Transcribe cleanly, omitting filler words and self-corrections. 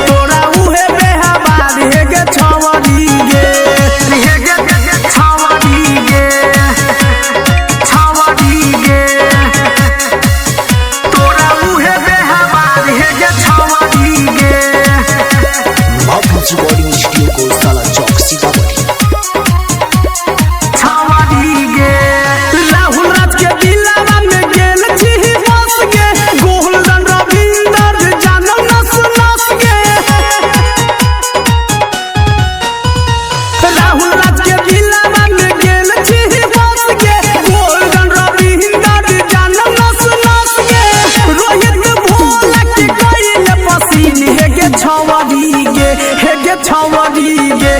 तोरा उहे बेहबार हे गे छवरी गे हे गे छवरी गे छवरी गे तोरा उहे बेहबार हे गे छवरी गे माफी रिकॉर्डिंग स्टूडियो को साला चौक सीतामढ़ी छवरी गे हे गे छवरी गे